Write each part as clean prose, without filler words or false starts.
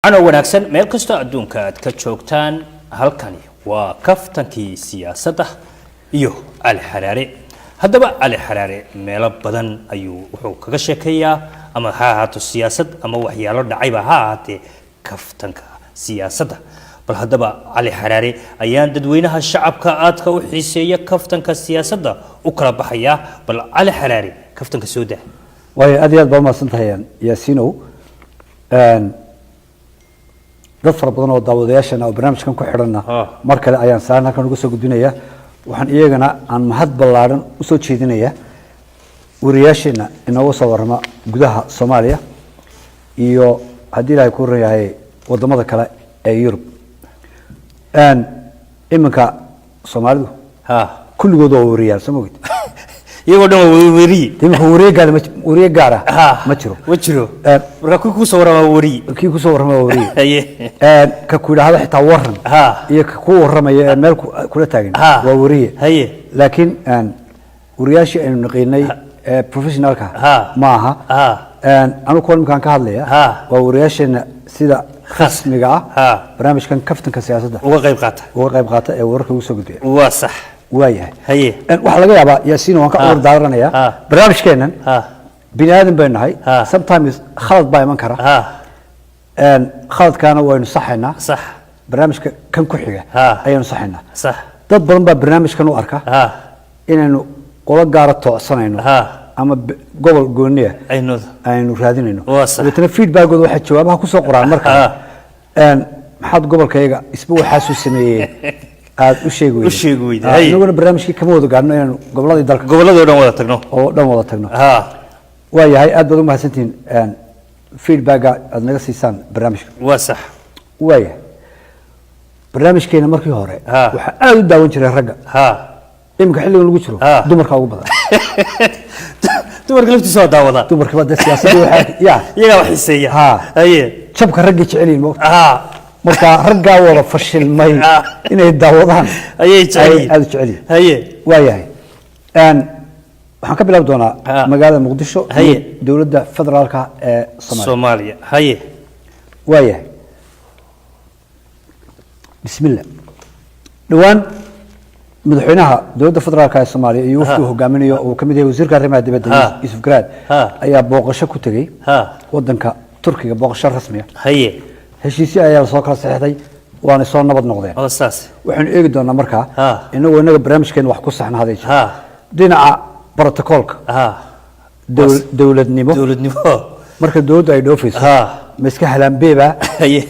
أنا وناكسن مeel kasta adduunka aad ka joogtaan halkani waa kaftankii siyaasadda iyo Ali Xaraare haddaba Ali Xaraare meelo badan ayuu wuxuu kaga sheekayaa ama ha ahaato siyaasad ama waxyaalo dhacayba ha ahaatee kaftanka siyaasadda bal haddaba Ali Xaraare ayaan dadweynaha shacabka aadka u xiiseeya kaftanka siyaasadda u kala baxaya bal Ali Xaraare kaftanka soo daa way aad iyo aad baa maasantahayaan Yaasinow dad fara badan oo daawadayaashana oo barnaamijkan ku xidhanna mar kale ayaan saaran halkan uga soo gudbinayaa waxaan iyagana aan mahad ballaaran u soo jeedinayaa wariyaasheena inooga soo warrama gudaha Soomaaliya iyo haddii Ilaahay ku reeyahay wadamada kale ee Yurub iminka Soomaalidu kulligood oo wariyaal Soomaalida iyagoo dhan wariye iminka wariye gaar ah ma jiro marka ku soo warrama wariye kii ku soo warrama wariye ka ku yiraahdo xitaa waran iyo ka ku warramaya meel kula taagan waa wariye laakiin wariyaashii aynu naqeenay professionalka ma aha anu kulmaan ka hadlaya waa wariyaasheena sida rasmiga ah barnaamijkan kaftanka siyaasadda uga qayb qaata ee wararka ugu soo gudbiya waa sax waayahay waxa laga yaabaa Yaasiin waan ka uur daaranayaa barnaamijkeenan bini aadan baan nahay sometimes khalad baa iman kara khaladkaana waynu saxaynaa sax barnaamijka kan ku xiga ayaynu saxaynaa sax dad badan baa barnaamijkan u arka inaynu qolo gaara toocsanayno ama gobol gooniya aynu raadinayno wixii feedback-ooda waxa jawaabaha ku soo qoraan marka maxaad gobolkayga isba waxa soo sameeyay aad u sheegayay inaguna barnaamijkii kama wada gaarno inaan goboladii dalka goboladoo dhan wada tagno waayahay aad baad u mahadsantihiin feedback aad naga siisaan barnaamijka waa sax waayahay barnaamijkeena markii hore waxa aad u daawan jiray ragga imka xilligan lagu jiro dumarka ugu badan dumarka laftiisa daawada dumarka baa siyaasadda waxa iyaga wax xiiseeya jabka ragga jeceliin marka ragga wada fashilmay inay daawadaan ayay jeceliin waayahay waxaan ka bilaabi doonaa magaalada Muqdisho iyo dawladda federaalka ee Soomaaliya waayahay bismillah dhawaan madaxweynaha dawladda federaalka ee Soomaaliya iyo wafdi hogaaminayo oo kamid yahay wasiirka arrimaha dibadda Yusuf Garaad ayaa booqasho ku tagay wadanka Turkiga booqasho rasmi ah heshiisyo ayaa soo kala saxday waana soo nabad noqdeen waxaan eegi doonaa markaa inagoo inaga barnaamijkeena wax ku saxnaaday dhinaca protocolka dawladnimo marka dawladdu ay dhoofayso ma iska halaanbeeba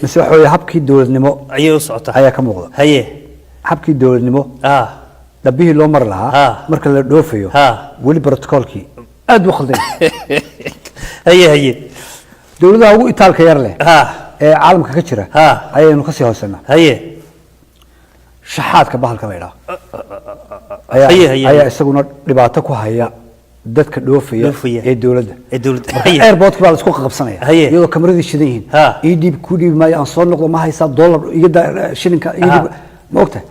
mise waxa weeye habkii dawladnimo ayay u socotaa ayaa ka muuqda habkii dawladnimo dabihii loo mar lahaa marka la dhoofayo weli protocolkii aad u khaldan dawladaha ugu itaalka yar leh ee caalamka ka jira ayaynu ka sii hoosanaa shaxaadka bahalka la yiraahdo ayaa isaguna dhibaato ku haya dadka dhoofaya ee dawladda airport baa la isku qabsanaya iyadoo kameradii shidan yihiin idib ku dhib ma aan soo noqdo ma haysa dollar iga shilinka idib ma ogtahay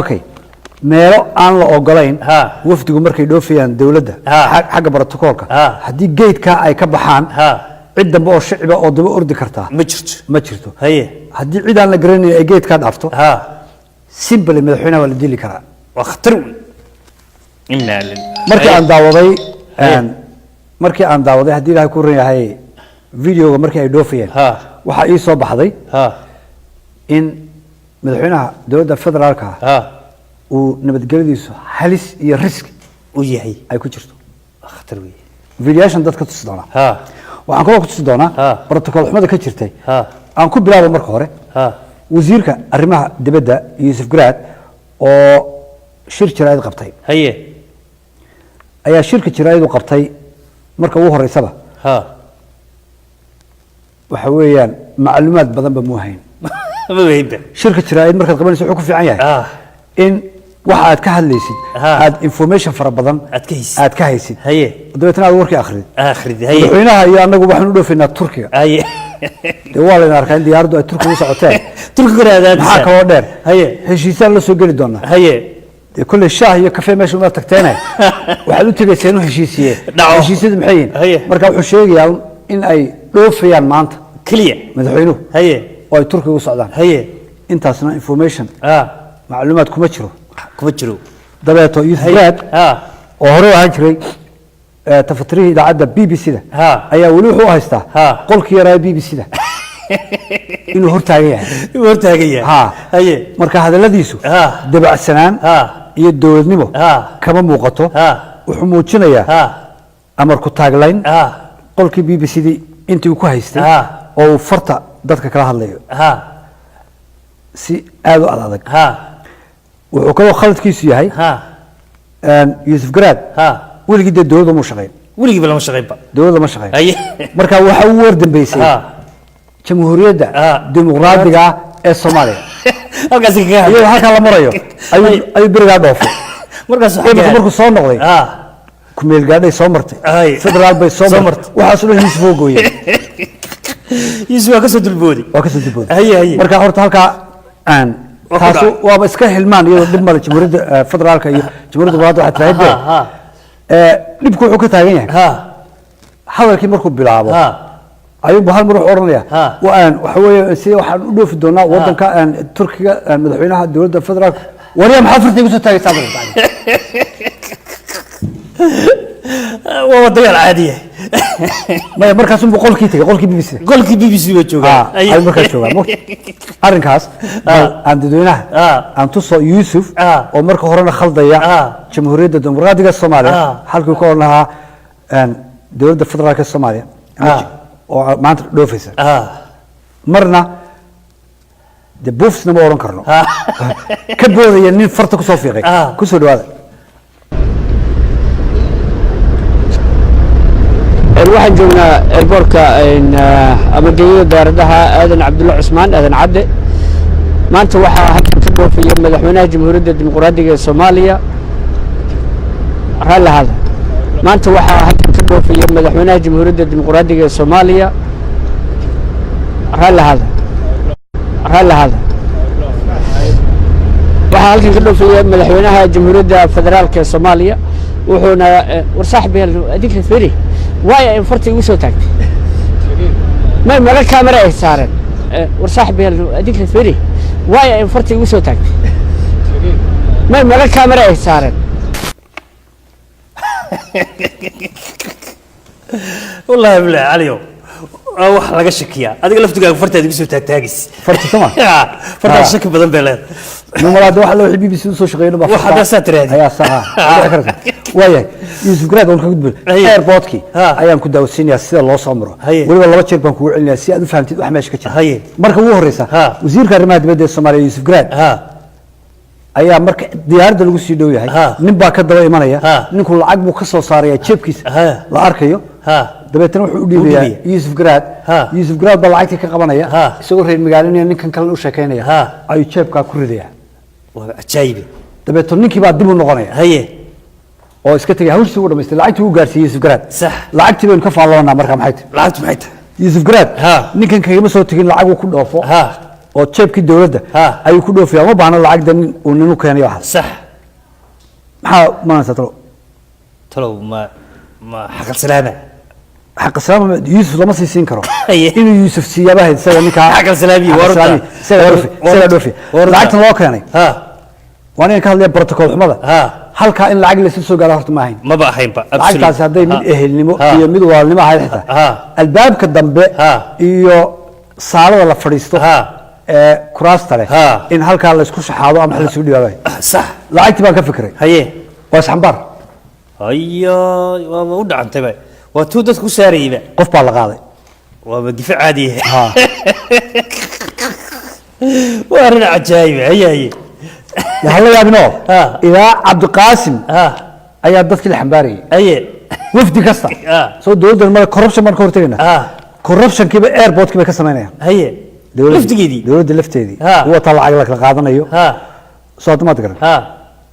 okay meelo aan la ogolayn wafdigu markay dhoofayaan dawladda xagga protocolka haddii geedka ay ka baxaan cid dambe oo shicba oo daba ordi kartaa ma jirto haddii cid aan la garanayn ay geedka dhaafto simple madaxweynaha waa la dili karaa waa khatar markii aan daawaday haddii Ilaahay ku reeyahay videoga markii ay dhoofayeen waxa ii soo baxday in madaxweynaha dawladda federaalka uu nabadgelyadiisu halis iyo risk u yahay ay ku jirto khatar weey videoyashan dadka tusi doona waxaan kaloo ku tusi doonaa protocol xumada ka jirtay aan ku bilaabo marka hore wasiirka arrimaha dibadda Yusuf Garaad oo shir jiraayad qabtay ayaa shirka jiraayad u qabtay marka ugu horeysaba waxa weeyaan macluumaad badan ba muuhayn shirka jiraayad marka qabanayso wuxuu ku fiican yahay in waxa aad ka hadlaysid aad information fara badan aad ka haysid dabeetana aad warkii akhrid madaxweynaha iyo anagu waxaan u dhoofaynaa Turkiga waa la arkaa in diyaaraddu ay Turkiga u socoteen Turkiga maxaa kaloo dheer heshiisaan la soo geli doonaa كل الشاه هي كافيه ماشي ما تكتينه وحلو تبي سينو هشيسية هشيسية محيين مركب حشية إن أي لوفيان مانت كلية مدحوينه هي أو تركيا والسودان هي أنت أصلا information معلومات كمتشرو دبعته يثبت وهروح هجري تفتريه إذا عدى BBC ده أيه ولوحه هستا قل كيرا BBC ده إنه هرتاجية هي مركز هذا الذي يسوع دبع السنان يدور نمو كمان موقته وحموتشنا يا أمر كتاجلين قل كي BBC دي أنت وكهيستي أو فرطة ضدك كلاه الله سي هذا على ذاك وكانوا خلط كيسي هاي يوسف جراد ولقي الدولة مش شغال ولقي بلا مش شغال دولة مش شغال مركا وحور دمبيسي جمهورية ديمقراطية الصومالية أقصد كذا أيوة هكذا الله مريو أيوة برجع ضعف مركا صار نقضي كميل قاعد يصمرتي فدرال بيصمرت وحصلوا يسفوا قوي يسوى كسد البودي هي مركا حورت هالكا آن تاسو وابس كهلمان يو دمر جمهورية فدرال كي جمهورية الوطن حتى هيدا نبكو حكتها هنا حاول كي مركب بلعبه أيوب بحال مروح أورنيا وأن وحوي سي وحن ندوف الدونا وطن كان تركيا مدحوينها الدولة الفدرال وريا محافظتي يقصد تاي صابر وضيع العادية ما مركز بقول كي تقول كي BBC قول كي BBC وجوها أي مركز شو أرنكاس عند دونا عند تصو يوسف ومركز هرنا خلدية جمهورية الديمقراطية الصومالية حلقة يقولونها دولة الفدرال الصومالية وما أنت دوفيس مرنا دبوفس نما ورن كرنو كبوذ يعني فرتك صوفيقي كسر هذا الواحد جونا البوركا إن أمجية باردها آذن عبد الله عثمان آذن عبد ما أنت وحى هكذا تبغى في يوم مدحونا جمهورية الديمقراطية الصومالية هذا ما أنت وحى هكذا تبغى في يوم مدحونا جمهورية الديمقراطية الصومالية هذا وحى هكذا تبغى في يوم مدحونا جمهورية فدرالك الصومالية وحنا ورصاحبي أديك الفري واي انفرتي وسو تاكتي ما ملا كاميرا صارن ورصاحبي اديك الفري واي انفرتي وسو تاكتي ما ملا كاميرا صارن والله بالله عليو wax laga shakiya adiga laftigaaga fartaad igu soo taagtaagis farta tama farta shaki badan beelad numaraad waxa loo xibbi BBC soo shaqeeyay ba waxa da saatreedi ayaa saxa waaya Yusuf Grad oo ka gudbay airportki ayaan ku daawasiinaya sida loo soo maro waliba laba jeer baan kugu celinayaa si aad u fahamtid wax meesha ka jira marka ugu horeysa wasiirka arrimaha dibadda ee Soomaaliya Yusuf Grad ayaa marka diyaaradda lagu sii dhow yahay nin baa ka daba imanaya ninku lacag buu ka soo saaraya jeebkiisa la arkayo dabeetana wuxuu u dhiibayaa Yusuf Grad baa lacagta ka qabanaya isagoo reer magaalada ninkan kale u sheekeynaya ayuu jeebka ku ridaya waa ajaayib dabeetana ninkii baa dib u noqonaya oo iska tagay hawshiisa u dhameystay lacagtii uu gaarsiiyay Yusuf Grad sax lacagtii baan ka faaloonaa marka maxay tahay lacagtu maxay tahay Yusuf Grad ninkan kagama soo tagin lacag uu ku dhoofo oo jeebkii dawladda ayuu ku dhoofiyaa ma baahna lacagdan uu ninu keenay waxa sax maxaa maanta talo ma xaqal salaama حق السلام يوسف لما سيسين كرو إنه يوسف سيابه سيدا نكا حق السلامي ورطة سيدا دوفي لعقت الله كاني وانا كان لي بروتوكول حمضة هل كان العقل يسلسل قال هرت معين ما بقى حين بقى العقل هذا من اهل نمو هي ميد والنمو هاي حتى الباب كدنب iyo saalada la fadhiisto kuraasta leh in halka la isku shaxaado ama la isku dhigaabay sax lacagti baan ka fikray haye waa xambar ayo waa u dhacantay bay وتو دتك ساريبه قف بالقاده ودفاع عادي وارنا عجايب هي هلا يا ابنو اذا عبد القاسم ايا دتك الحنباري اي وفدي كستا سو دولد المال كوربشن مارك هورتينا كوربشن كيبا ايربورت كيبا كسمينيا هي لفتيدي دولد لفتيدي هو طلع لك قادنيو صوت ما تقرا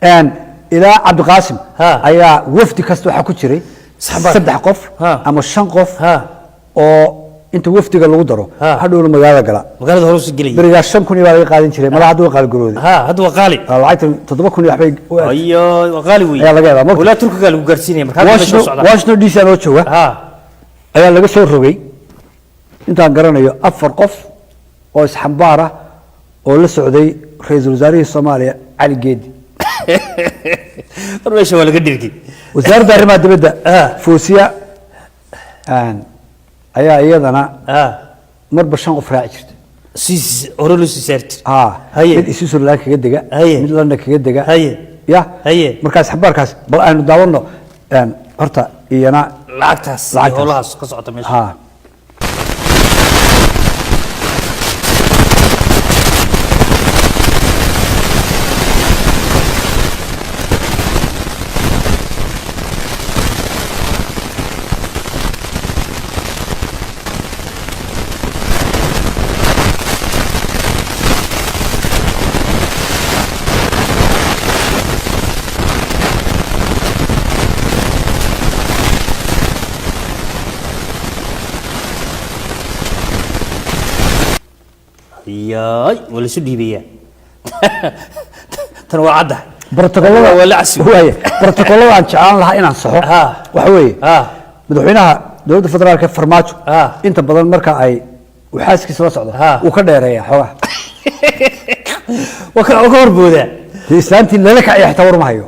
ان اذا عبد القاسم ايا وفدي كستا waxa ku jiray saddex qof ama shan qof oo inta wafdiga lagu daro hadhow magaalada horuus galay bariga 5,000 baa laga qaadan jiray madax haduu qaal garooday haduu qaali lacagta 7,000 waxbay ayo qaali weey ayaa laga yaabaa wala turkiga lagu gaarsiinay markaa meesha soo socda washno DC aan oo jooga ayaa laga soo rogay intaan garanayo 4 qof oo isxambaara oo la socday ra'iisul wasaaraha Soomaaliya Ali Geedi meesha waa laga dhirgi wasaaradda arrimaha dibadda Foosiya ayaa iyadana marba 5 qof raaci jirtay siis orolus saarti mid isu soo laag kaga dega mid lana kaga dega ya markaas xabaarkaas bal aanu daawano horta iyana lacagtaas howlahaas ka socota meesha ياي ولا شو ديبيا تنوع عده بروتوكولada ولا عسي هوايه بروتوكولada aan jeclaan lahaa inaan saxo waxa weeye madaxweynaha dowladda federaalka farmaajo inta badan marka ay waxaaskiisa la socdo uu ka dheereeyaa xogaa waka horbooda islaantii lala kacay xitaa war ma hayo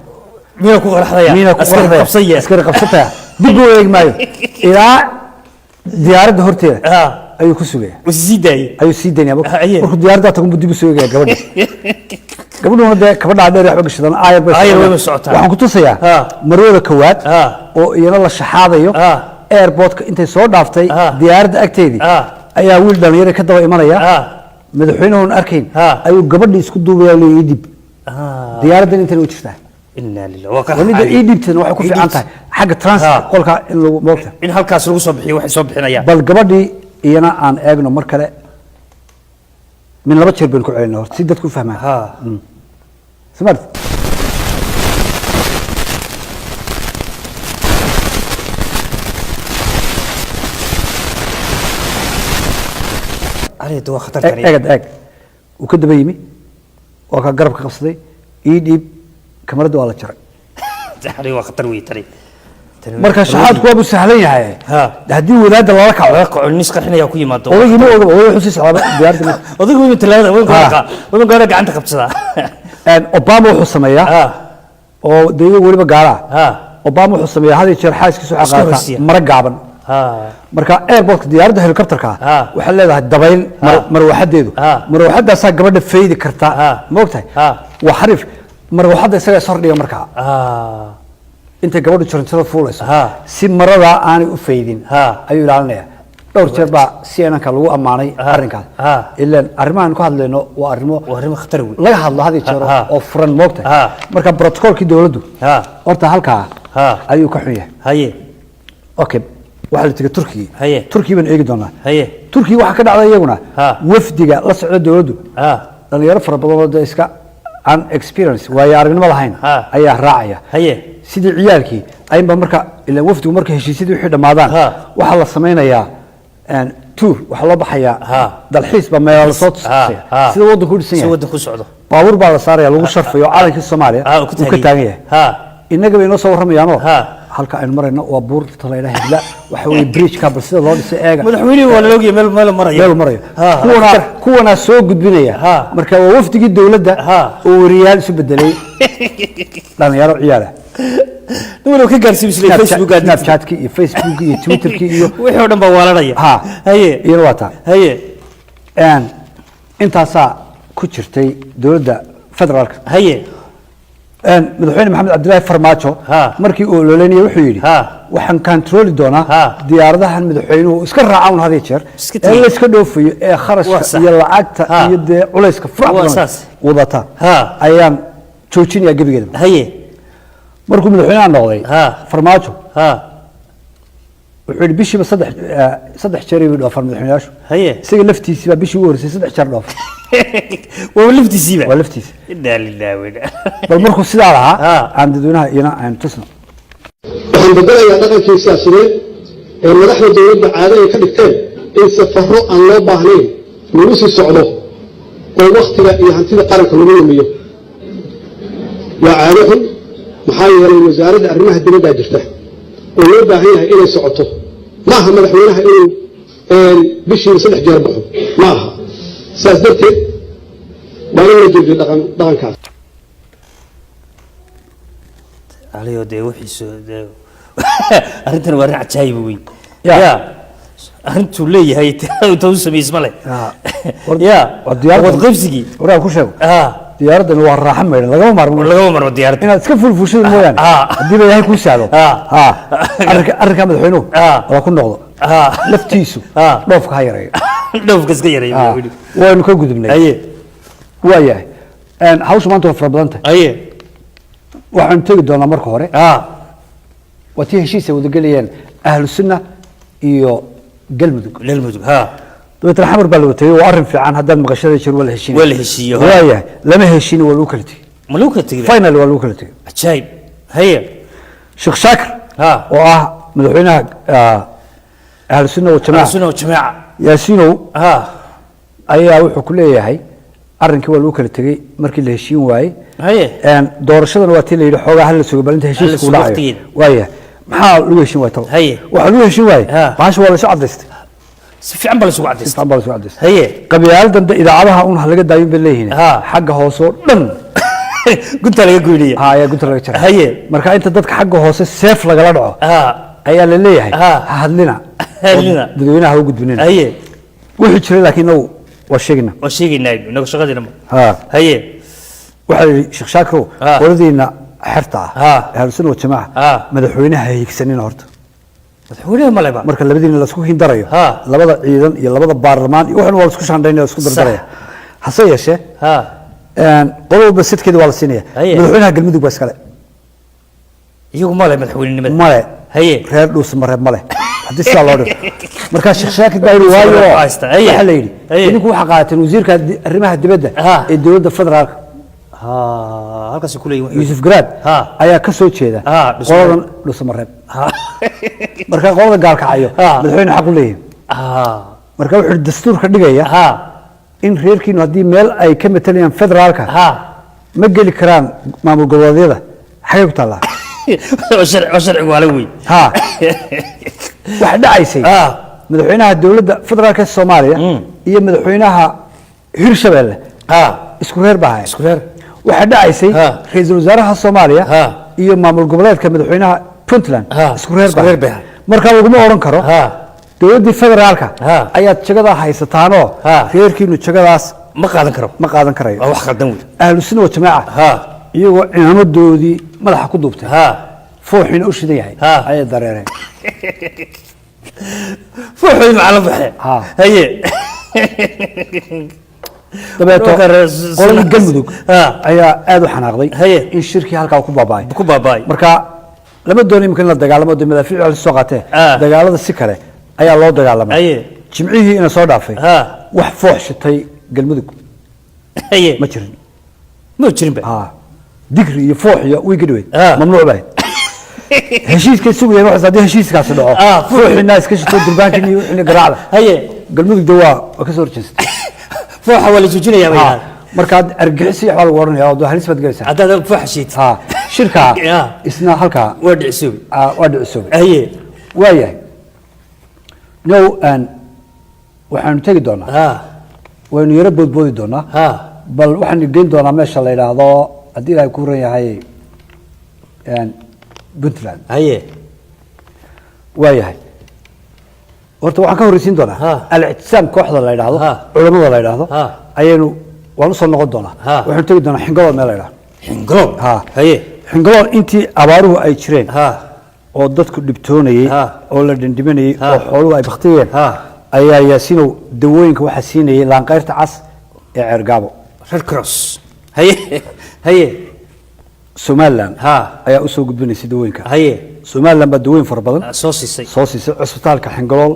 miina ku qarxdaya askari qabsataya dib u eeg maayo ilaa diyaaradda horteeda ayuu ku sugay wasiiday ayuu siiday markuu diyaaradda tagu dib u soo eegay gabadha gabadhuna de kabadha dheer waxba gashadan ayar way socotaa waxaan ku tusayaa marwada kawaad oo iyana la shaxaadayo airportka intay soo dhaaftay diyaaradda agteedii ayaa wiil dhalinyaro ka daba imanaya madaxweynuhu arkayn ayuu gabadhii isku duubaya leeyahay dib diyaaraddan intay u jirtaa inna lillahi wa inna ilaahi idibtan waxa ku fiican tahay xagga transport qolka in lagu moogta in halkaas lagu soo bixiyo waxay soo bixinayaan bal gabadhii iyana aan eegno mar kale min laba jeer baan ku celinaa horta si dadku fahmaan smart علي دوا خطر كريم اقعد وكدب يمي وكا قرب قصدي ايد كاميرا waa la jaray taxri waa khatar weey tari marka shahaadku waa sahlan yahay hadii wadaada lala kaco nis qarxinaya ku yimaado odaygu ma oga oo xusis calaaba diyaarta odaygu ma talaada way gaara gacanta qabsada Obama wuxuu sameeyaa oo deeyo waliba gaara Obama wuxuu sameeyaa hadii jeer xaaskiisu xaqaaqta mara gaaban marka airport diyaaradda helicopterka waxa leedahay dabayl marwaxadeedu marwaxadaas gabadha feeydi karta ma ogtahay waa xarif marwaxada isaga soo dhiga marka inta gabadhu jirantada fuulayso si marada aanay u feedin ayuu ilaalinaya dhowr jeer baa CNN-ka lagu amaanay arrinkaas ilaa arrimahan ku hadlayno waa arrimo khatar weey laga hadlo hadii jeer oo furan moogtay marka protocolkii dawladdu horta halka ayuu ka xun yahay haye okay waxa la tagay Turkiga baan eegi doonaa Turkiga waxa ka dhacday iyaguna wafdiga la socda dawladdu dhalinyaro fara badan oo iska an experience way aragnimo lahayn ayaa raacaya sidii ciyaalkii ayba marka ilaa wafdigu marka heshiisyadii wixii dhamaadaan waxa la sameeyaa tour waxa loo baxayaa dalxiis ba meel la soo tusay sida waddanku dhisan yahay waddanku socdo baabuur baa la saaraya lagu sharfayo calanka Soomaaliya uu ka taagan yahay inaga bay noo soo waramayaan halka aynu marayno waa buur talayna hidla waxa weey bridge ka bal sida loo dhisay eega madaxweynuhu waa la ogyahay meel marayo kuwana soo gudbinaya marka waa wafdigii dawladda oo wariyaal isu bedelay dhalinyaro ciyaara nuuna ka gaarsiin Facebook Snapchat-ki iyo Facebook iyo Twitter-ki iyo wixii oo dhan baa waalanaya haye iyo wata intaasa ku jirtay dawladda federaalka haye madaxweyne maxamed cabdullaahi farmaajo markii uu ololeenayay wuxuu yiri waxaan controli doonaa diyaaradahan madaxweynuhu iska raacaan hadii jeer ee la iska dhoofiyo ee kharashka iyo lacagta iyo de culayska faraha wadata ayaan joojinayaa gabigeeda haye markuu madaxweynaha noqday farmaajo wuxuu bishiiba saddex jeer ayuu dhoofay madaxweynaha haye isaga laftiisa bishii ugu horeysay saddex jeer dhoofay waa laftiisa inna lillahi wa inna bal markuu sidaa lahaa aan dadweynaha iyana aan tusno waxaan bedelayaa dhaqankii siyaasadeed ee madaxda dawladda caado ay ka dhigteen in safarro aan loo baahnayn lagu sii socdo oo wakhtiga iyo hantida qaranka lagu lumiyo waa caado xun maxaa yeelay wasaaradda arrimaha dibadda jirta oo loo baahan yahay inay socoto ma aha madaxweynaha inuu bishii 3 jeer baxo ma aha saas darteed baa la joojiyo dhaqankaas عليه ده وحش ده أنتنا ورنا عجايب وين يا أنتوا ليه هاي توصل بيسمله يا والديار وتغفزي ورا كل شيء ديار ده نور الرحمة لقوا مر الديار أنا تكفل الفوشين مو يعني دي بقى هاي كل سعره أركب الحينو وأكون نقض لفتيسو نوفك هاي رأي نوفك صغير يا وين كل جد مني أيه وياه أن هاوس ما أنتوا فربلانته أيه waxaan tagi doonaa marka hore watii heshiisa wada galayeen ahlu sunna iyo galmudug dadka xamar baa loo tagay oo arrin fiican haddaan maqashada jir wala heshiin waaya lama heshiin wala kala tagay maluka tagay final wala kala tagay ajaayib haya sheekh shaakir oo ah madaxweynaha ahlu sunna oo jamaa yaasiino ayaa wuxuu ku leeyahay arrinkii waa loo kala tagay markii la heshiin waayay doorashadan waa tii la yidhi xoogaa hal la sugo balinta heshiiska u dhacayo waaya maxaa lagu heshin waay taw waxa lagu heshin waay baasha waa la soo cadaystay si fiican baa la soo cadaystay si fiican baa la soo cadaystay qabyaaladdan idaacadaha un laga daayin bay leeyihiin xagga hoose oo dhan gunta laga goynaya ya gunta laga jaray marka inta dadka xagga hoose seef lagala dhaco ayaa la leeyahay hadlina dadweynaha u gudbinina wixii jiray laakiin وشيقنا إنه شغلنا هي واحد شيخ شاكرو ولدينا حرتها أهل السنة والجماعة مدحونها هيكسنين هرت مدحونها ما لبا مركز لبدين اللي سكوكين دريو لبدا عيدان يلا بدا بارلمان يوحنا ولا سكوش عندنا ولا سكو دريو حصية شيء قلوا بس كده ولا سنية مدحونها قلمدو بس كله يوم ما له مدحونين ما له هي غير دوس مرة ما له hadii sidaa loo dhigo markaa sheekh shaakir baa yidhi waayo waxa la yidhi idinku waxa qaateen wasiirka arrimaha dibadda ee dowladda federaalka halkaas ku leeyahay Yusuf Garaad ayaa ka soo jeeda qoladan dhusmareeb markaa qolada gaalkacayo madaxweyne xaq u leeyahay markaa wuxuu dastuurka dhigaya in reerkiinu haddii meel ay ka matalayaan federaalka ma geli karaan maamul goboleedyada xagee ku taallaa sharci waa la weyn waxa dhacaysay madaxweynaha dawladda federaalka Soomaaliya iyo madaxweynaha Hirshabelle isku reer baa isku reer waxa dhacaysay ra'iisul wasaaraha Soomaaliya iyo maamul goboleedka madaxweynaha Puntland isku reer baa marka lagu ma oran karo dawladda federaalka ayaa jagada haysataan oo reerkiinu jagadaas ma qaadan karayo wax khaldan weey ahlu sunna wa jamaa iyagoo ciidamadoodii madaxa ku duubtay fooxina u shidan yahay ayay dareereen fooxina macalin baxe haye dabeeto qolada galmudug ayaa aad u xanaaqday in shirkii halkaa ku baaba'ay marka lama doonin in la dagaalamo madaafiic la soo qaatay dagaalada si kale ayaa loo dagaalamay jimcihii ina soo dhaafay wax foox shitay galmudug ma jirin ba digri iyo foox iyo wiigdweed mamnuuc baa heshiiska sugayeen waxa hadii heshiiskaas dhaco fooxina iska shito durbaanka iyo wixii garaacda galmudug dawaa ka soo horjeestay fooxa wala joojinaya marka argixisi waxa lagu oranaya oo halis baad galaysaa hadda foox shit shirka isna halka waa dhicsuub waayahay waxaanu tegi doonaa waynu yara boodboodi doonaa bal waxaan geyn doonaa meesha la yiraahdo haddii ilaahay ku ran yahay Puntland waayahay horta waxaan ka horreysiin doonaa al-ictisaam kooxda la yiraahdo culimada la yiraahdo ayaynu waan u soo noqon doonaa waxaan tegi doonaa xingalood meel la yiraahdo xingalood intii abaaruhu ay jireen oo dadku dhibtoonayay oo la dhandhimanayay oo xooluhu ay baktiyeen ayaa yaasiinow dawooyinka waxa siinayay laanqayrta cas ee Cergaabo Red Cross Somaliland ayaa u soo gudbinaysay dawooyinka Somaliland baa dawooyin fara badan soo siisay cisbitaalka xingalool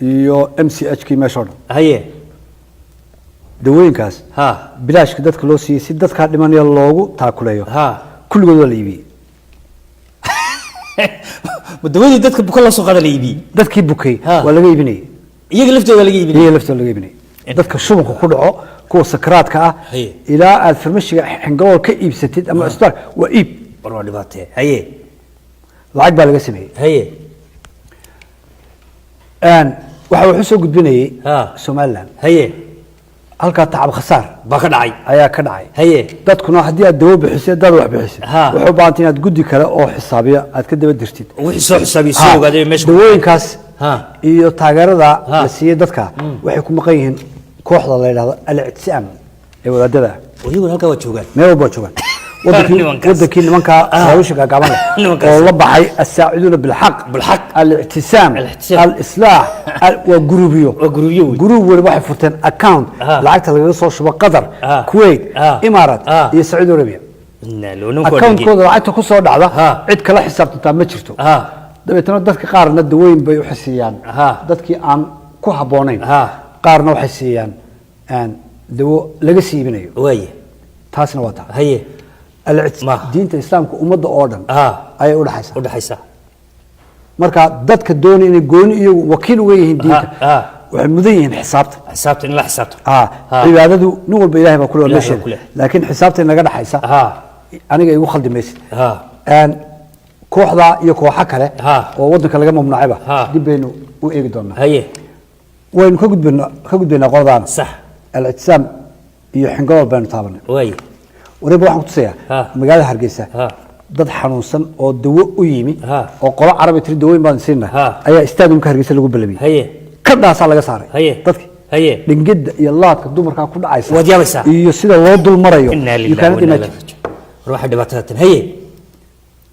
iyo MCH-kii meesha dhan dawooyinkaas bilaashka dadka loo siiyay si dadka dhimanaya loogu taakuleeyo kulligood waa la iibiyey dawadii dadka buka la soo qaada la iibiyey dadkii bukay waa laga iibinayay iyaga laftooda laga iibinayay dadka shubanka ku dhaco kuwa sakaraadka ah ilaa aad farmashiga xingalool ka iibsatid ama cisbitaal waa iib waa dhibaatay lacag baa laga sameeyay waxa uu soo gudbinayay Somaliland haye halka tacab khasaar baa ka dhacay ayaa ka dhacay haye dadkuna haddii aad dawo bixiso dad wax bixiso wuxuu baahan inaad guddi kale oo xisaabiya aad ka daba dirtid wixii soo xisaabiyo soo ogaadey meesha dawooyinkaas iyo taageerada la siiyay dadka waxay ku maqan yihiin kooxda la yiraahdo al-i'tisaam ee wadaadada waliba halka waa joogan meel walba joogan ودكين nimanka hawsha gaaban oo la baxay asaaciduna bilxaq al-i'tisaam al-islah wa gurubiyo gurub wali waxay furteen account lacagta laga soo shubo Qatar Kuwait Imaaraat iyo Saudi Arabia account kooda lacagta ku soo dhacda cid kala xisaabtanta ma jirto dabeetana dadka qaarna dawooyin bay u xisiyaan dadkii aan ku haboonayn qaarna waxay siiyaan dawo laga siibinayo way taasna waa taa haye diinta islaamka ummadda oo dhan ayay u dhaxaysaa marka dadka doonay inay gooni iyagu wakiil uga yihiin diinta waxay mudan yihiin xisaabta in la xisaabto cibaadadu nin walba ilaahay baa kule waa meesheeda laakiin xisaabta in laga dhaxaysa aniga igu khaldi maysid kooxda iyo kooxa kale oo waddanka laga mamnuucayba dib baynu u eegi doonaa waynu ka gudbaynaa qodobaan sax al-i'tisaam iyo xingobol baynu taabanay wariba waxaan ku tusayaa magaalada Hargeysa dad xanuunsan oo dawo u yimi oo qolo carabi tiri dawooyin baan siinay ayaa istaadumka Hargeysa lagu ballamiyay haye ka dhaasa laga saaray dadki haye dhingida iyo laadka dumarka ku dhacaysa wadiyaabaysa iyo sida loo dul marayo ruuxa dhibaatada haye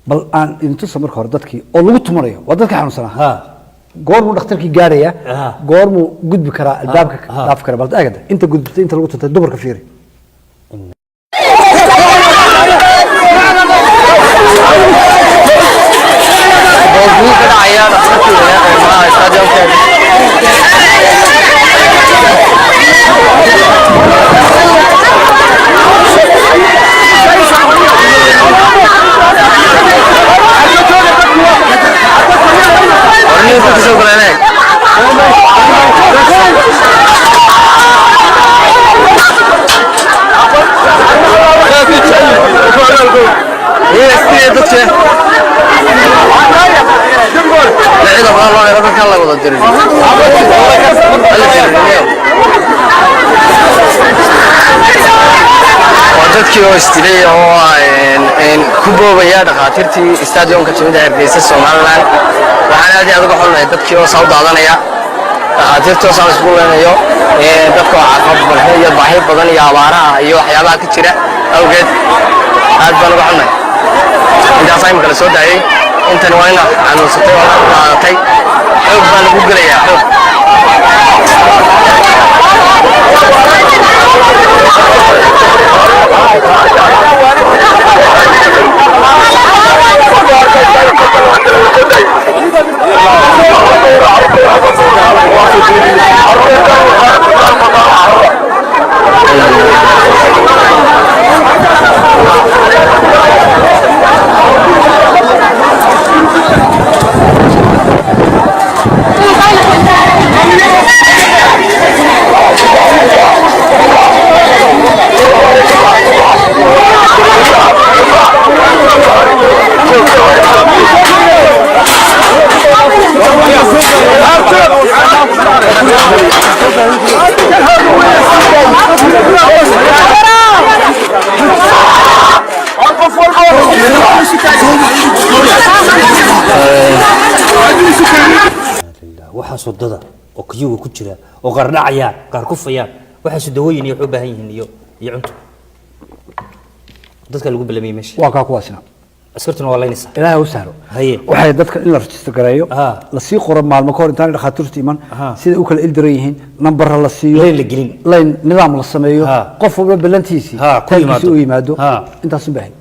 bal aan inta soo marka hore dadkii oo lagu tumanayo waa dadka xanuunsanaa goormu dhakhtarkii gaaraya goormu gudbi karaa albaabka dhaaf kara bal aagada inta gudbtay inta lagu tuntay dumarka fiiri dadkii oo istilay oo ku boobaya dhaqaatiirtii stadiumka timida Hargeysa Somaliland waxaan aad iyo aad uga xulnahay dadkii oo soo daadanaya dhaqaatiirtii oo soo isbuulanayo dadka caafimaad badan iyo baahi badan iyo abaaraha iyo waxyaabaha ka jira awgeed aad baan uga xulnahay intaas ay kala soo daayay intan waa in xanuunsatay oo qaadatay xoog baan lagu gelayaa xoog waxaas wadada oo kiyuga ku jira oo qaar dhacayaan qaar ku fayaan waxaas dawooyin iyo u baahan yihiin iyo cunto dadka lagu ballamiyay meesha waa ka kuwaasina askartuna waa laynaysa ilaahay u sahlo haye waxay dadka in la register gareeyo la sii qoro maalmo ka hor intaan dhaqaatiirtu iman sida u kala ildaran yihiin number la siiyo leen nidaam la sameeyo qof walba ballantiisii ku yimaado intaas u baahan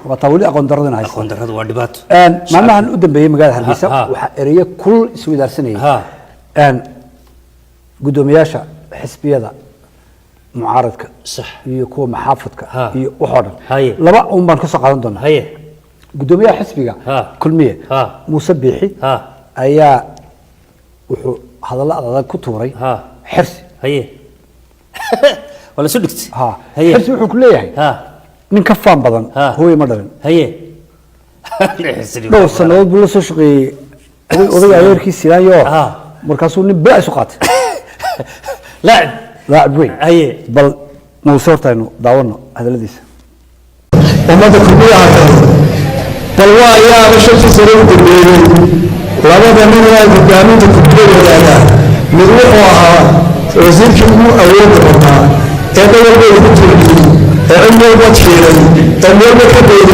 وطاولي أقون دردنا هاي أقون درد واردبات ما معنا قدام بيجي مجال هالبيسة وحقرية كل سوي درسني قدوم ياشا حسبية ذا معارضك صح يكون محافظك وحودا لبا أم بنكسر قانون دون قدوم يا حسبية كل مية مسبحي أيا هذا لا هذا كتوري حرس هي ولا سلكت حرس وحكليه من كفان بدن هو يمدرن هي لو سنوات بلا سو شقي oday adeerkii silayo مركزو نبأ سقط لاعب وين أيه بل موصورته إنه داورنا هذا الذي وما تكبر عقل بل ويا بشوف سرور الدنيا لابد من القانون تكبر ولا نروحها وزير كم أول مرة هذا هو الفكر عمر بطيرا عمر كبير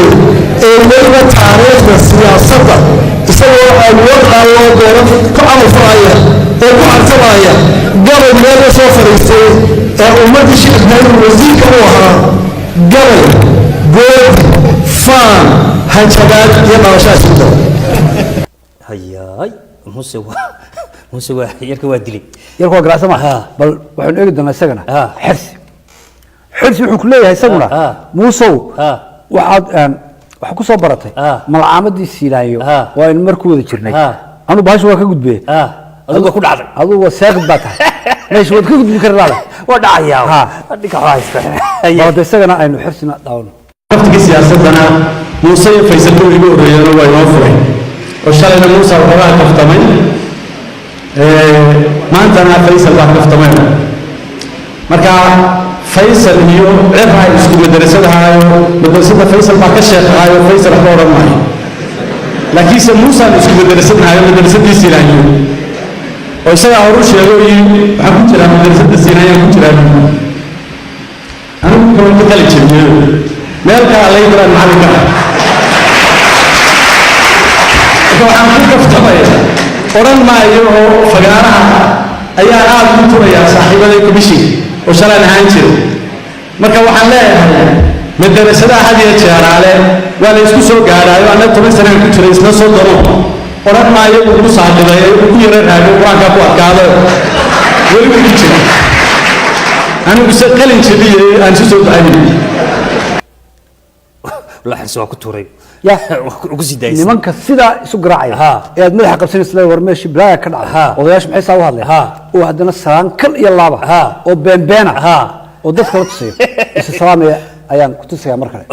عمر تاريخ السياسة سوى الوضع والدور كعب فرايا وكعب فرايا قبل ما يسافر يصير وما تشيء من الوزير كروها قبل جود فان هالشباب يبغى شاشته هياي موسى يركوا دلي يركوا قراصة ما بل وحن أجد أن السجنة حرس وحكلية هاي سجنة موسى وحد وحكوا صبرته ملعمد السيلايو وين مركوذ الشرني أنا باش وكا قد به هذا كل عظيم هذا هو ساقط باتها ليش ودك قد بكر هذا وداعيا أديك خلاص بعد السجنة إنه حرسنا داون وقت سياستنا موسى فيصل يقول رجال ويوفر وشالنا موسى وراء كفتمين ما أنتنا فيصل بعد كفتمين مركا فيصل اليوم عرها يسكو مدرسة فيصل بعد كشيخ هاي فيصل حضور معي لكن موسى يسكو مدرستها هاي مدرسة السيلانية ويسأل عروش يقول حكم ترى مدرسة السيلانية حكم ترى أنا كمان كتلك شيء ما يرجع عليه ترى المعلم waxaan ku kaftamay oran maayo fagaaraha ayaa aad u turaya saaxiibaday komishin oo shalaan ahaan jiray marka waxaan leeyahay madrasada hadiya jeeraale waa la isku soo gaaraayo ana 10 sano ku jiray isla soo daro oran maayo ugu saaqiday ugu yara raago quraanka ku adkaado weli ku jira anigu se qalin jabiyay aan soo baxay la xisoo ku tuuray يا وقصدي لمن كسيدا سجراعي يا ملح قبسين السلاي ورمشي بلا كذا وضياش محيس أو هذا وهذا السلام كل يلا بها وبين بينا وده كله تصير بس السلام أيام كنت تصير مركلة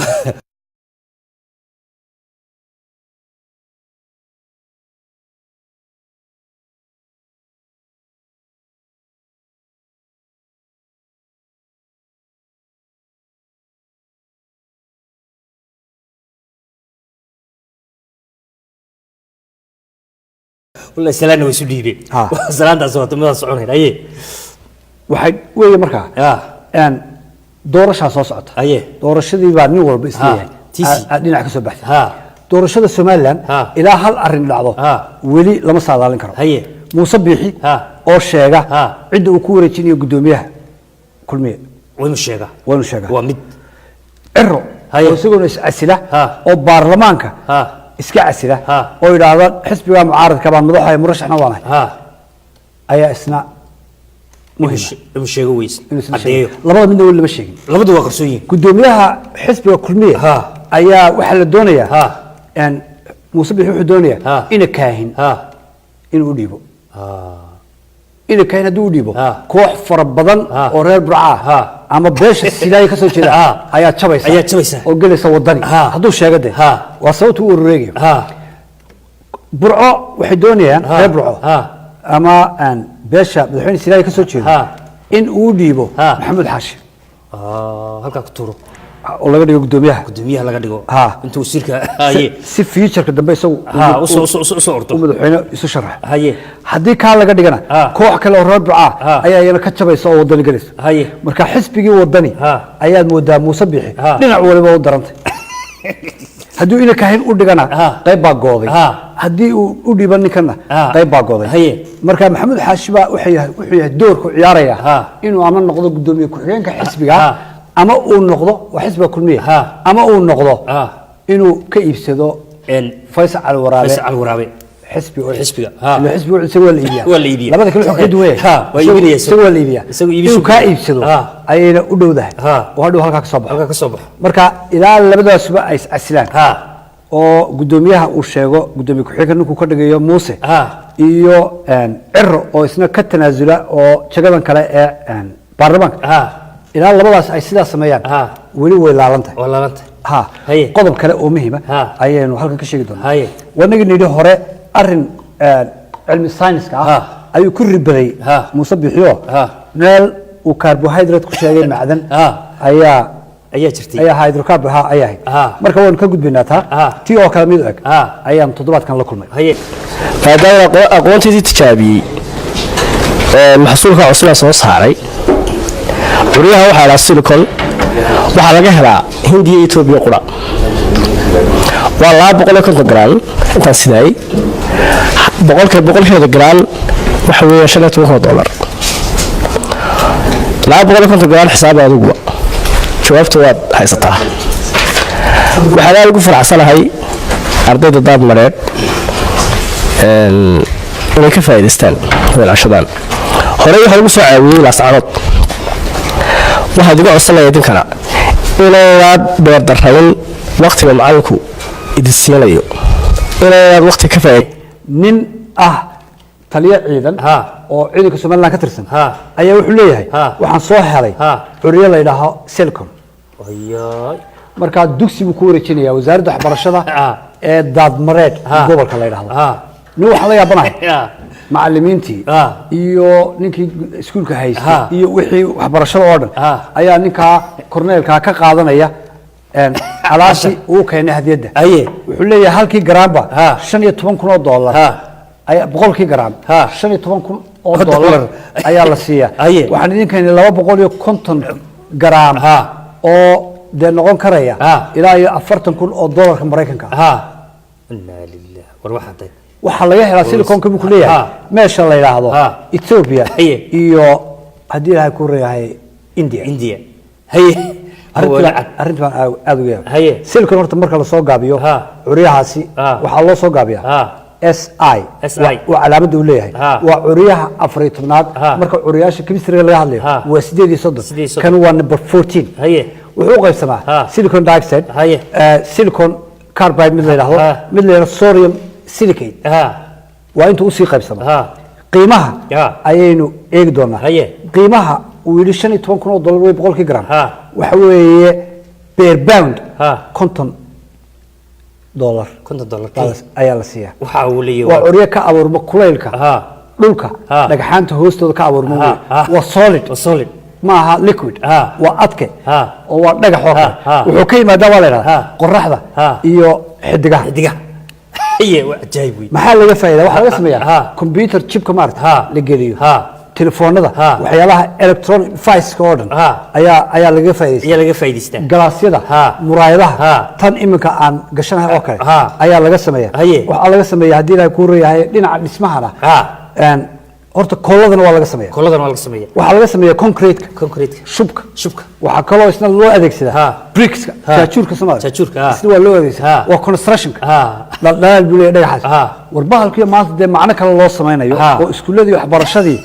والله سلام ويسوديبي سلام تاسوات ما صعونين أيه واحد ويا مركا أن دورش هالصوت أيه دورش ذي بعد نور بإسلام تيسي أدينا عكسه بحث دورش هذا السومالان إلى هالأرن العضو ولي لما صار ذلك كرم أيه مصبيحي أو شجع عنده أكورة تيني قدوميها كل مية وين الشجع ومد إرو وسيقولون أسئلة أو برلمانك iska asila oo yiraahdo xisbiga mucaaradka baan madaxay murashaxna waanahay ayaa isna muhiim sheego weys adeeyo labada mid wali lama sheegin labadu waa qarsoon gudoomiyaha xisbiga kulmiye ayaa waxa la doonayaa in muusabix wuxuu doonayaa in kaahin inuu dhiibo in kaahin haduu dhiibo koox fara badan oo reer burca ama beesha silaay ka soo jeeda ayaa jabaysa oo galaysa wadani haduu sheegade waa sababtu uu wareegayo burco waxay doonayaan reer burco ama aan beesha madaxweyne silaay ka soo jeeda in uu dhiibo maxamed xaashi halka ku tuuro oo laga dhigo gudoomiyaha laga dhigo intuu sirka si future dambe isagu soo ordo madaxweyne isu sharax haddii ka laga dhigana koox kale oo reer burca ayaa iyana ka jabaysa oo wadani galaysa marka xisbigii wadani ayaa moodaa muusabix dhinac waliba u darantay haddii ina kaahin u dhigana qayb baa gooday haddii uu u dhiban ninkana qayb baa gooday marka maxamed xaashi baa wuxuu yahay doorku ciyaaraya inuu ama noqdo gudoomiye ku-xigeenka xisbiga ama uu noqdo waa xisbiga kulmiye ama uu noqdo inuu ka iibsado Faysal Alwaraabe حسبي الحسبي ولا يبيع لما ذاك الحكي دويه سوى ليبيا إنه كائب سدو أينا أدو ده وهذا هلك صباح مركا إلى لبدا سبا أسلان oo gudoomiyaha uu sheego gudoomiye ku-xigeenka ninku ka dhigayo Muuse iyo Ciro oo isna ka tanaasula oo jagadan kale ee baarlamaanka ilaa labadaas ay sidaas sameeyaan wali way laalantay qodob kale oo muhiim ah ayaynu halkan ka sheegi doonaa wanagi nidhi hore arrin cilmi sayniska ayuu ku ribaday Muuse Bixiyo meel uu carbohydrate ku sheegay macdan ayaa jirtay ayaa hydrocarbon ayaa marka waan ka gudbinaa tii oo kala mid ag ayaan toddobaadkan la kulmay maadaama aqoontiisii tijaabiyey maxsuulka cusub soo saaray guryaha waxaa la silicon waxaa laga helaa Hindiya iyo Ethiopia qura waa 250 gram inta siday boqolkeeda gram waxa weeye $15 $250 gram xisaab adigu jawaabtu waad haysataa waxaa ugu faraxsanahay ardayda daad mareed inay ka faa'iideystaan weelashadaan horey waxa lagu soo caawiyay laascaanood waxaa diga codsanaya dinkana inaad beer darrayn waqtiga macalinku idin siinayo inaad waqti ka faa'iid nin taliye ciidan oo ciidanka Soomaaliland ka tirsan ayaa wuxuu leeyahay waxaan soo helay curiyo la yiraahdo Selcom marka dugsi buu ku wareejinaya wasaaradda waxbarashada ee daadmareed gobolka la yiraahdo nin waxa la yaabanahay macallimiintii iyo ninkii iskuulka haystay iyo wixii waxbarashada oo dhan ayaa ninka korneelka ka qaadanaya alaashi uu keenay hadiyada wuxuu leeyahay halkii garaamba $15,000 ay boqolkii gram $15,000 ayaa la siiyaa waxaan idin keenay 250 gram oo de noqon karaya ilaa $40,000 Mareykanka inna lillahi war waxa laga helaa silicoonka buu ku leeyahay meesha la yiraahdo Ethiopia iyo hadii ay ku reeyahay India arrintan aad u yahay silicon horta marka la soo gaabiyo curiyahaasi waxa loo soo gaabiyaa SI وعلامته وليه وعريها أفريقيا مركب عرياش كميستري اللي هذا وسديدي صدق كانوا نمبر 14 وحقوق السماء سيليكون دايكسيد سيليكون كاربايد مثل هذا مثل الصوريوم سيليكيد وأنتوا أسيق السماء قيمها أينو إقدرنا قيمها ويلشني $20 ويبقول كجرام وحوي بير باوند كونتون $1 ayaa la siiyaa waxa uu leeyahay waa curiye ka abuurma kuleylka dhulka dhagxaanta hoostooda ka abuurma waa solid ma aha liquid waa adke oo waa dhagax oo kale wuxuu ka yimaadaa waa leeyahay qorraxda iyo xidigaha waa ajaayib maxaa laga faa'iidaa waxa laga sameeyaa computer chipka maarta la geliyo telefoonada waxyaalaha electronic device ka oo dhan ayaa laga faa'iideystaa galaasyada muraayadaha tan iminka aan gashanahay oo kale ayaa laga sameeyaa waxa laga sameeyaa hadii ay ku reeyahay dhinaca dhismahana horta kooladana waa laga sameeyaa waxa laga sameeyaa concrete shubka waxa kaloo isna loo adeegsadaa bricks jaajuurka Soomaaliya isna waa loo adeegsadaa waa construction dhalal bulay dhagaxaas warbahalkiyo maanta de macna kale loo sameeyo oo iskuuladii waxbarashadii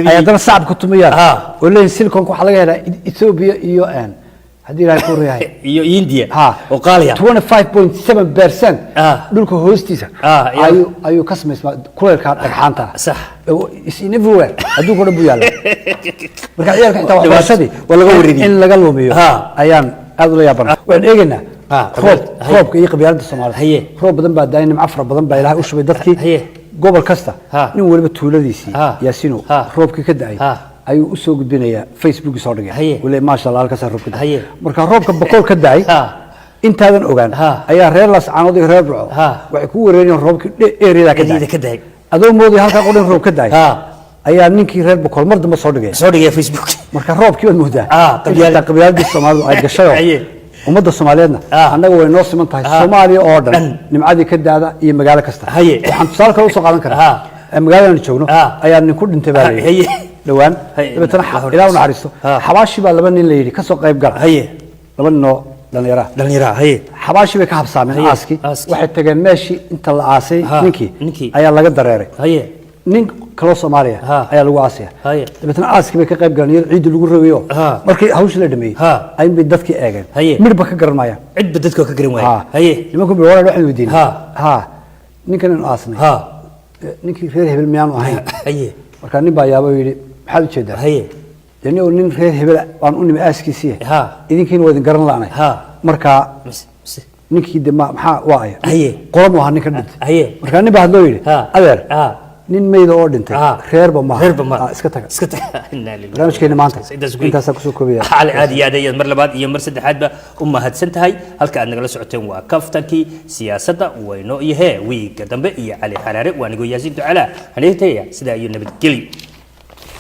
ay dana sacab ku tumayaan oo leeyahay silicon waxa laga helaa Ethiopia iyo hadii ay ku reeyahay iyo India oo qaaliya 25.7% dhulka hoostiisa ayuu ka sameysmaa kuleelka dhagxaanta sax is in everywhere haduu ku dhabu yaalo marka ciyarka inta waxbarashadii waa laga wareegay in laga lumiyo ayaan aad u yaabana waxaan eegaynaa roobka iyo qabyaalada Soomaaliya roob badan baa daayay nimco fara badan baa Ilaahay u shubay dadkii gobol kasta nin waliba tuuladiisii yaasino roobkii ka daayay ayuu u soo gudbinayaa Facebook soo dhigay wali ma sha Allah halka soo roobka marka roobka boqol ka daayay intaadan ogaan ayaa reer Laascaanood iyo reer Burco waxay ku wareereen roobkii area ka daayay adoo moodi halka qodin roob ka daayay ayaa ninkii reer boqol mar dambe soo dhigay Facebook marka roobkii wad moodaa qabyaalada Soomaalidu ay gashay ummadda Soomaaliyeedna annaga way noo siman tahay Soomaaliya oo dhan nimcadii ka daada iyo magaalo kasta waxaan tusaale kale u soo qaadan karaa magaalada joogno ayaa nin ku dhintay baa dhawaan dabetana ilaa una xariisto xabaashi baa laba nin la yiri ka soo qayb gal laba nin oo dhalinyara xabaashi bay ka habsaameen aaski waxay tageen meeshii inta la aasay ninkii ayaa laga dareeray nin kala Soomaaliya ayaa lagu aasay dabetana aaski bay ka qayb galeen ciid lagu raweeyo markii hawsha la dhameeyay ay mid dadkii eegeen midba ka garanayaan cid dadka ka garan waayay nimanku bay walaal waxay weydiinayaan ninkan inuu aasnay ninkii reer hebel miyaan ahayn marka nin baa yaabo yiri maxaad u jeedaa yani nin reer hebel aan u nimi aaskiisii idinkiina waa idin garan laanay marka ninkii de maxaa waaya qoran waa ninka dhintay marka nin baa hadloo yiri adeer nin meyd oo dhintay reerba ma iska taga barnaamijkeena maanta intaas ku soo koobaya xal aad iyo aad ay mar labaad iyo mar saddexaad ba u mahadsan tahay halka aad nagala socoteen waa kaftankii siyaasadda wayno iyo wiiga dambe iyo cali xaraare waa nigo yaasiin ducala haneetaya sida iyo nabadgelyo